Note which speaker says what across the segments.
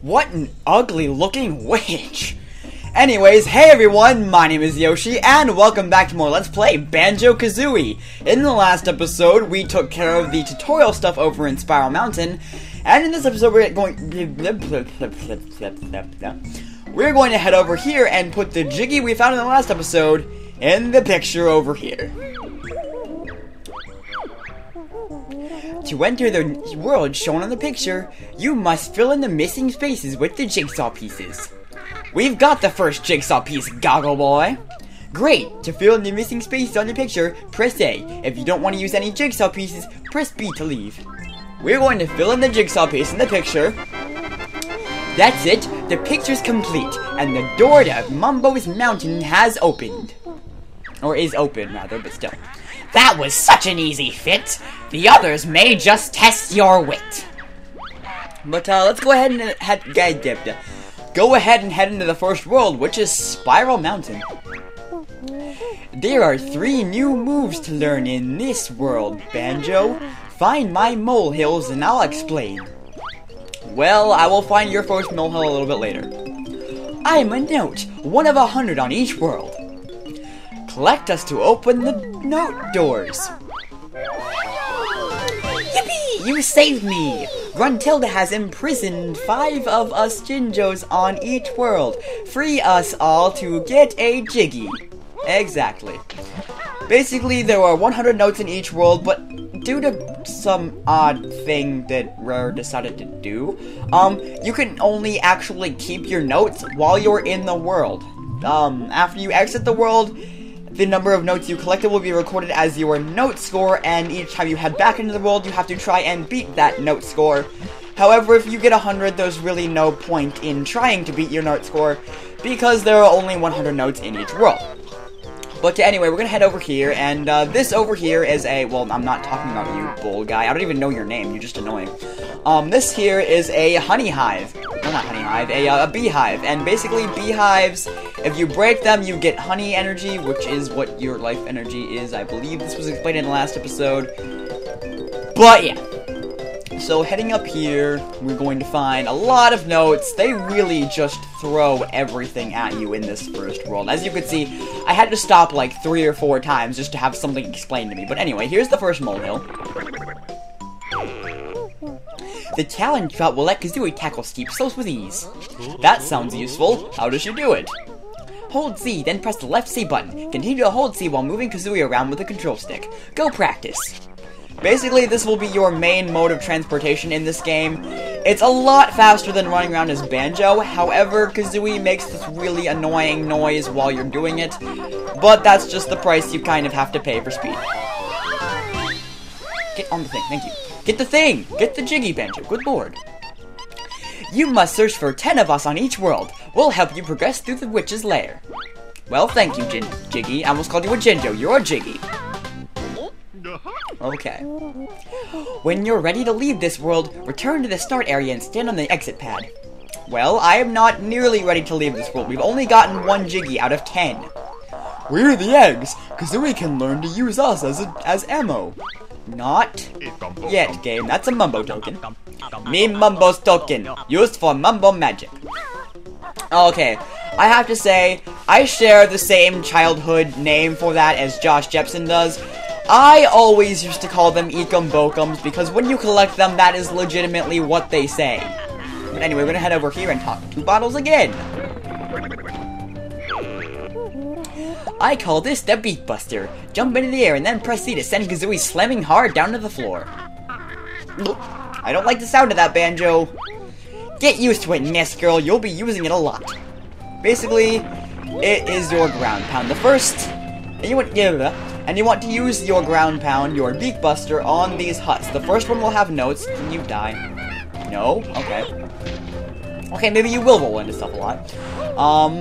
Speaker 1: What an ugly looking witch! Anyways, hey everyone, my name is Yoshi, and welcome back to more Let's Play Banjo-Kazooie. In the last episode, we took care of the tutorial stuff over in Spiral Mountain, and in this episode we're going to head over here and put the Jiggy we found in the last episode in the picture over here. To enter the world shown on the picture, you must fill in the missing spaces with the jigsaw pieces. We've got the first jigsaw piece, Goggle Boy. Great! To fill in the missing spaces on the picture, press A. If you don't want to use any jigsaw pieces, press B to leave. We're going to fill in the jigsaw piece in the picture. That's it, the picture's complete, and the door to Mumbo's mountain has opened. Or is open, rather, but still.
Speaker 2: That was such an easy fit. The others may just test your wit.
Speaker 1: But let's go ahead and head into the first world, which is Spiral Mountain. There are 3 new moves to learn in this world, Banjo. Find my molehills and I'll explain. Well, I will find your first molehill a little bit later. I'm a note, 1 of 100 on each world. Collect us to open the note doors.
Speaker 2: Yippee! You saved me!
Speaker 1: Gruntilda has imprisoned 5 of us Jinjos on each world. Free us all to get a Jiggy. Exactly. Basically, there are 100 notes in each world, but due to some odd thing that Rare decided to do, you can only actually keep your notes while you're in the world. After you exit the world, the number of notes you collected will be recorded as your note score, and each time you head back into the world, you have to try and beat that note score. However, if you get 100, there's really no point in trying to beat your note score, because there are only 100 notes in each world. But anyway, we're gonna head over here, and this over here is a, well, I'm not talking about you, bull guy. I don't even know your name, you're just annoying. This here is a honey hive. Well, not honey hive, a beehive. And basically, beehives, if you break them, you get honey energy, which is what your life energy is. I believe this was explained in the last episode. But yeah. So heading up here, we're going to find a lot of notes. They really just throw everything at you in this first world. As you can see, I had to stop like 3 or 4 times just to have something explained to me. But anyway, here's the first molehill. The challenge shot will let Kazooie tackle steep slopes with ease. That sounds useful. How does she do it? Hold C, then press the left C button. Continue to hold C while moving Kazooie around with the control stick. Go practice. Basically, this will be your main mode of transportation in this game. It's a lot faster than running around as Banjo. However, Kazooie makes this really annoying noise while you're doing it. But that's just the price you kind of have to pay for speed. Get on the thing, thank you. Get the thing! Get the Jiggy, Banjo, good lord. You must search for 10 of us on each world. We'll help you progress through the witch's lair. Well, thank you, Jiggy. I almost called you a Jinjo. You're a Jiggy. Okay. When you're ready to leave this world, return to the start area and stand on the exit pad. Well, I am not nearly ready to leave this world. We've only gotten 1 Jiggy out of 10. We're the eggs. Kazooie can learn to use us as ammo. Not yet, game. That's a Mumbo token. Me Mumbo's token. Used for Mumbo magic. Okay. I have to say, I share the same childhood name for that as Josh Jepson does. I always used to call them Ekum Bokums because when you collect them, that is legitimately what they say. But anyway, we're gonna head over here and talk to Bottles again. I call this the Beat Buster. Jump into the air and then press C to send Kazooie slamming hard down to the floor. I don't like the sound of that, Banjo. Get used to it, Nest Girl. You'll be using it a lot. Basically, it is your ground pound. The first, and you want to use your ground pound, your Beak Buster, on these huts. The first one will have notes. Can you die? No? Okay. Okay, maybe you will roll into stuff a lot.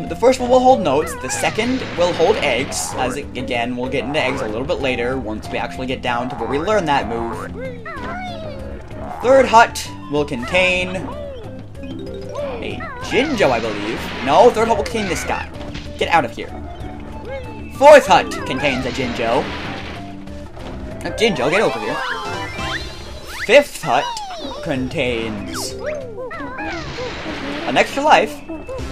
Speaker 1: The first one will hold notes. The second will hold eggs. Again, we'll get into eggs a little bit later once we actually get down to where we learn that move. Third hut will contain a Jinjo, I believe. No, third hut will contain this guy. Get out of here. Fourth hut contains a Jinjo. Jinjo, get over here. Fifth hut contains An extra life?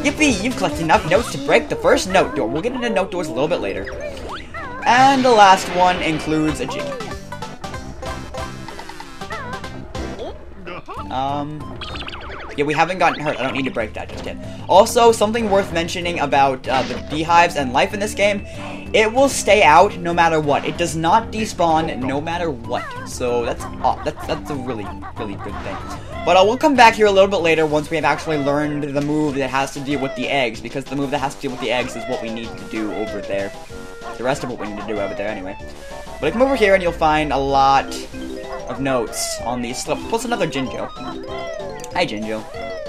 Speaker 1: Yippee, you've collected enough notes to break the first note door. We'll get into note doors a little bit later. And the last one includes a jiggy. Yeah, we haven't gotten hurt. I don't need to break that just yet. Also, something worth mentioning about the beehives and life in this game, it will stay out no matter what. It does not despawn no matter what. So that's a really, really good thing. But we'll come back here a little bit later once we have actually learned the move that has to deal with the eggs, because the move that has to deal with the eggs is what we need to do over there. The rest of what we need to do over there anyway. But come over here and you'll find a lot of notes on these slips, plus another Jinjo. Hi, Jinjo.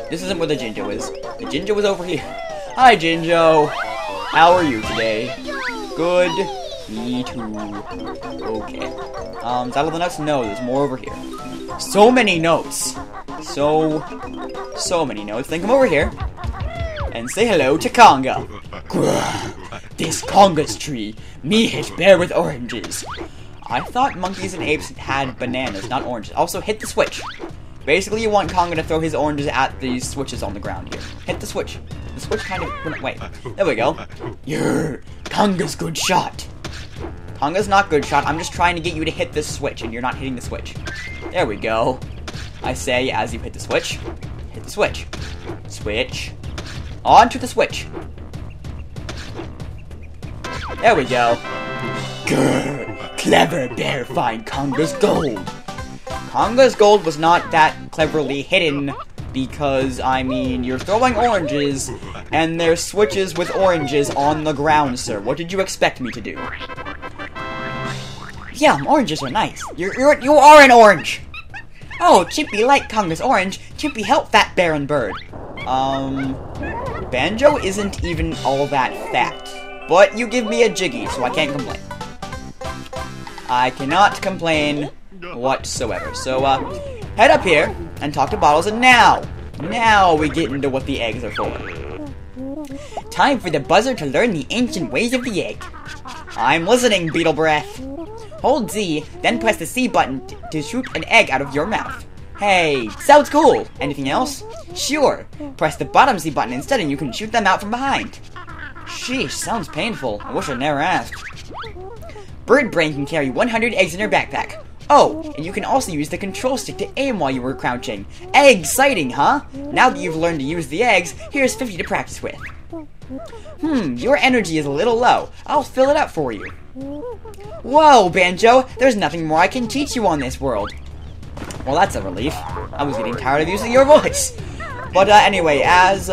Speaker 1: This isn't where the Jinjo is. The Jinjo is over here. Hi, Jinjo. How are you today? Good. Me too. Okay. Is that all the notes? No, there's more over here. So many notes. So many notes. Then come over here and say hello to Conga. This Conga's tree. Me hit bear with oranges. I thought monkeys and apes had bananas, not oranges. Also, hit the switch. Basically, you want Conga to throw his oranges at these switches on the ground here. Hit the switch. The switch kind of... Wait. There we go. Yer, Conga's good shot. Conga's not good shot. I'm just trying to get you to hit this switch, and you're not hitting the switch. There we go. I say as you hit the switch. Hit the switch. Switch. On to the switch. There we go. Grr, clever bear find Conga's gold. Conga's gold was not that cleverly hidden because, I mean, you're throwing oranges and there's switches with oranges on the ground, sir. What did you expect me to do? Yum, oranges are nice. You are an orange. Oh, Chimpy like Conga's orange. Chimpy help fat bear and bird. Banjo isn't even all that fat. But you give me a jiggy, so I can't complain. I cannot complain whatsoever. So, head up here and talk to Bottles, and now we get into what the eggs are for. Time for the buzzer to learn the ancient ways of the egg. I'm listening, Beetle Breath. Hold Z, then press the C button to shoot an egg out of your mouth. Hey, sounds cool. Anything else? Sure. Press the bottom C button instead and you can shoot them out from behind. Sheesh, sounds painful. I wish I'd never asked. Bird Brain can carry 100 eggs in her backpack. Oh, and you can also use the control stick to aim while you were crouching. Exciting, huh? Now that you've learned to use the eggs, here's 50 to practice with. Your energy is a little low. I'll fill it up for you. Whoa, Banjo, there's nothing more I can teach you on this world. Well, that's a relief. I was getting tired of using your voice. But anyway, as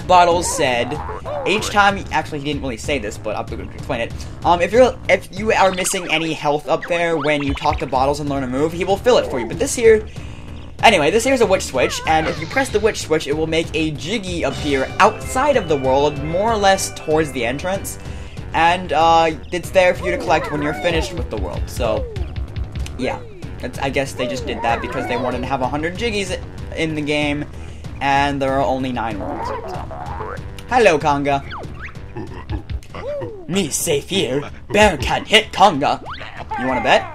Speaker 1: Bottles said, each time, actually he didn't really say this, but I'm going to explain it. If you are missing any health up there when you talk to Bottles and learn a move, he will fill it for you. But this here, anyway, this here's a witch switch, and if you press the witch switch, it will make a jiggy appear outside of the world, more or less towards the entrance, and it's there for you to collect when you're finished with the world. So, yeah, I guess they just did that because they wanted to have 100 jiggies in the game, and there are only 9 ones. So. Hello, Conga. Me safe here. Bear can't hit Conga. You wanna bet?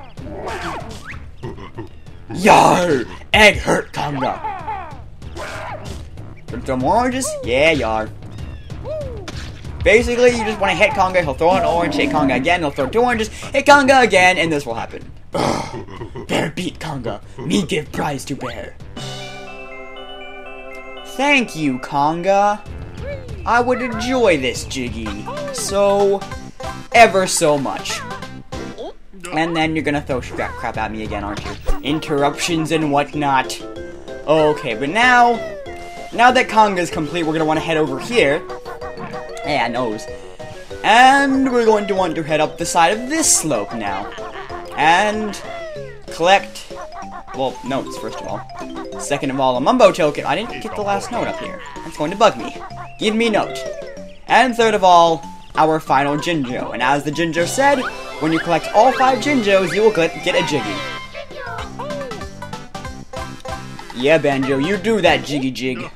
Speaker 1: Yar! Egg hurt Conga. Throw more oranges? Yeah, yar. Basically, you just want to hit Conga, he'll throw an orange, hit Conga again, he'll throw 2 oranges, hit Conga again, and this will happen. Bear beat Conga. Me give prize to Bear. Thank you, Conga. I would enjoy this jiggy so ever so much. And then you're gonna throw crap at me again, aren't you? Interruptions and whatnot. Okay, but now that Conga's complete, we're gonna want to head over here. Yeah, nose. And we're going to want to head up the side of this slope now. And collect, well, notes, first of all. Second of all, a Mumbo token. I didn't get the last note up here. That's going to bug me. Give me note. And third of all, our final Jinjo. And as the Jinjo said, when you collect all 5 Jinjos, you will get a Jiggy. Yeah, Banjo, you do that Jiggy Jig.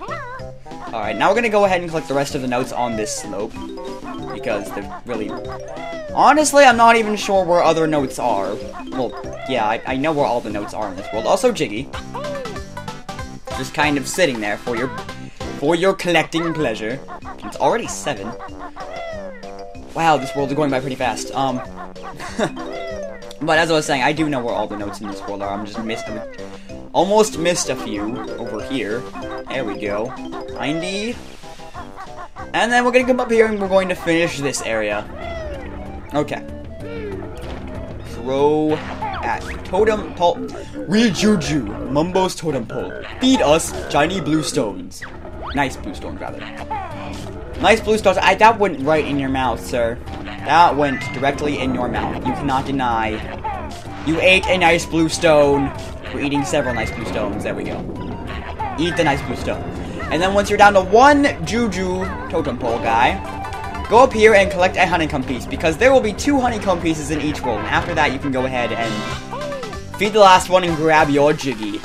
Speaker 1: Alright, now we're gonna go ahead and collect the rest of the notes on this slope. Because they're really... Honestly, I'm not even sure where other notes are. Well, yeah, I know where all the notes are in this world. Also, Jiggy. just kind of sitting there for your collecting pleasure. It's already 7. Wow, this world is going by pretty fast. But as I was saying, I do know where all the notes in this world are. I almost missed a few over here. There we go. 90. And then we're gonna come up here and we're going to finish this area. Okay. Throw at totem pole. Rejuju, Mumbo's totem pole. Feed us shiny blue stones. Nice blue stones, rather. Nice blue stones. That went right in your mouth, sir. That went directly in your mouth. You cannot deny. You ate a nice blue stone. We're eating several nice blue stones. There we go. Eat the nice blue stone. And then once you're down to 1 Juju totem pole guy, go up here and collect a honeycomb piece, because there will be 2 honeycomb pieces in each world. And after that, you can go ahead and feed the last one and grab your Jiggy.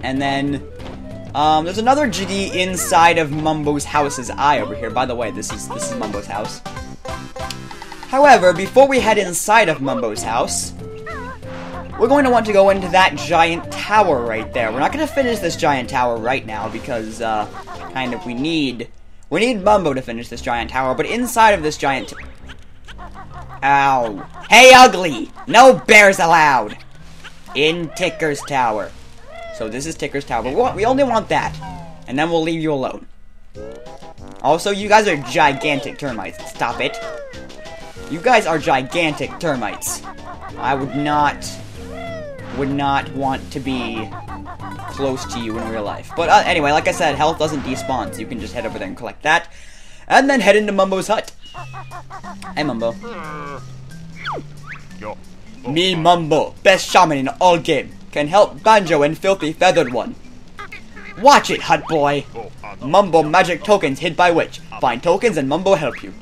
Speaker 1: And then, there's another Jiggy inside of Mumbo's house's eye over here. By the way, this is Mumbo's house. However, before we head inside of Mumbo's house, we're going to want to go into that giant tower right there. We're not going to finish this giant tower right now because, we need Mumbo to finish this giant tower, but inside of this giant... Ow. Hey, ugly! No bears allowed! In Ticker's tower. So this is Ticker's tower. We only want that. And then we'll leave you alone. Also, you guys are gigantic termites. Stop it. You guys are gigantic termites. I would not want to be close to you in real life. But anyway, like I said, health doesn't despawn, so you can just head over there and collect that. And then head into Mumbo's hut. Hey, Mumbo. Me, Mumbo, best shaman in all game. Can help Banjo and Filthy Feathered One. Watch it, hut boy. Mumbo magic tokens hid by witch. Find tokens and Mumbo help you.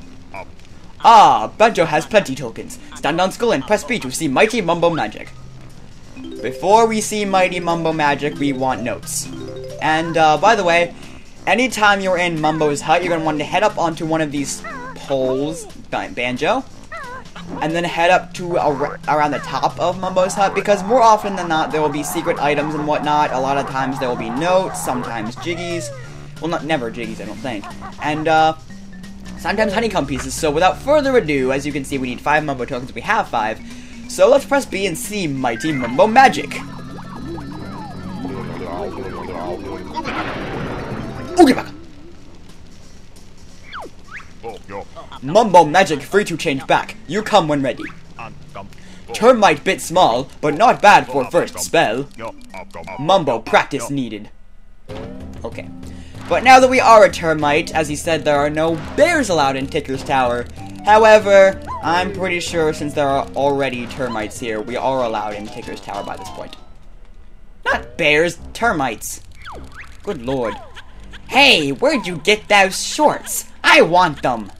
Speaker 1: Ah, Banjo has plenty tokens. Stand on skull and press B to see mighty Mumbo magic. Before we see mighty Mumbo magic, we want notes. And, by the way, anytime you're in Mumbo's hut, you're going to want to head up onto one of these poles, Banjo, and then head up to around the top of Mumbo's hut, because more often than not, there will be secret items and whatnot. A lot of times there will be notes, sometimes Jiggies. Well, never Jiggies, I don't think. And, sometimes honeycomb pieces. So without further ado, as you can see, we need 5 Mumbo tokens. We have 5. So let's press B and see mighty Mumbo magic. Okay, back. Mumbo magic free to change back. You come when ready. Termite bit small, but not bad for first spell. Mumbo practice needed. Okay. But now that we are a termite, as he said, there are no bears allowed in Ticker's tower. However, I'm pretty sure since there are already termites here, we are allowed in Ticker's tower by this point. Not bears, termites. Good lord. Hey, where'd you get those shorts? I want them.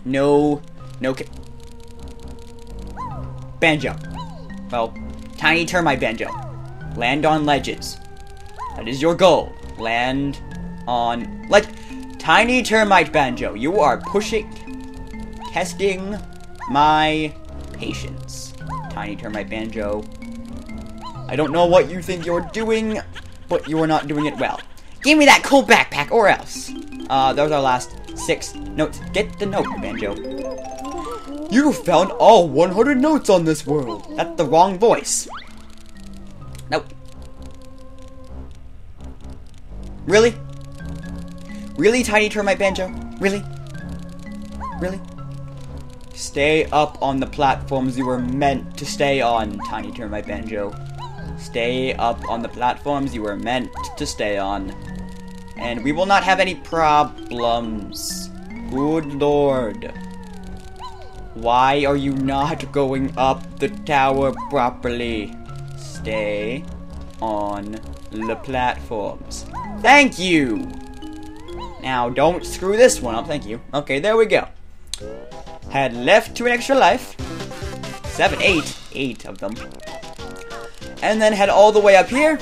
Speaker 1: No. Banjo. Well, tiny termite Banjo. Land on ledges. That is your goal. Land on ledge. Tiny termite Banjo, you are testing my patience. Tiny termite Banjo. I don't know what you think you're doing, but you are not doing it well. Give me that cool backpack, or else. Those are our last 6 notes. Get the note, Banjo. You found all 100 notes on this world. That's the wrong voice. Nope. Really? Really, tiny termite Banjo? Really? Really? Stay up on the platforms you were meant to stay on, tiny termite Banjo. Stay up on the platforms you were meant to stay on. And we will not have any problems. Good lord. Why are you not going up the tower properly? Stay on the platforms. Thank you! Now, don't screw this one up, thank you. Okay, there we go. Head left to an extra life. 8 of them. And then head all the way up here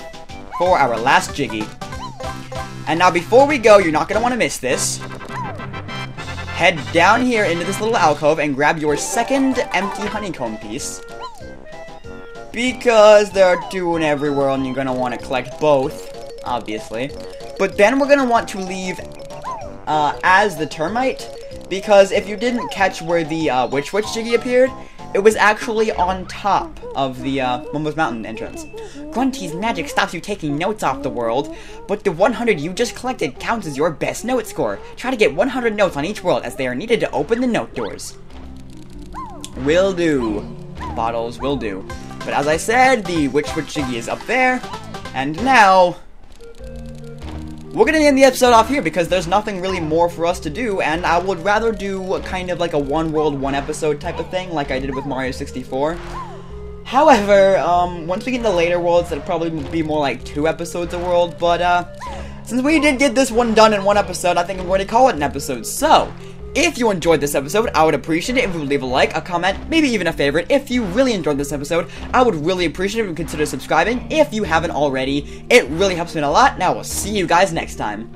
Speaker 1: for our last Jiggy. And now before we go, you're not going to want to miss this. Head down here into this little alcove and grab your second empty honeycomb piece. because there are 2 in every world and you're gonna want to collect both, obviously. But then we're gonna want to leave as the termite, because if you didn't catch where the Witch Jiggy appeared, it was actually on top of the Mumbo's Mountain entrance. Grunty's magic stops you taking notes off the world, but the 100 you just collected counts as your best note score. Try to get 100 notes on each world, as they are needed to open the note doors. Will do. Bottles will do. But as I said, the Witch Jiggy is up there, and now we're gonna end the episode off here because there's nothing really more for us to do, and I would rather do kind of like a one world, one episode type of thing, like I did with Mario 64. However, once we get into later worlds, it'll probably be more like 2 episodes a world, but since we did get this one done in 1 episode, I think I'm going to call it an episode. So, if you enjoyed this episode, I would appreciate it if you would leave a like, a comment, maybe even a favorite. If you really enjoyed this episode, I would really appreciate it if you consider subscribing if you haven't already. It really helps me out a lot, and I will see you guys next time.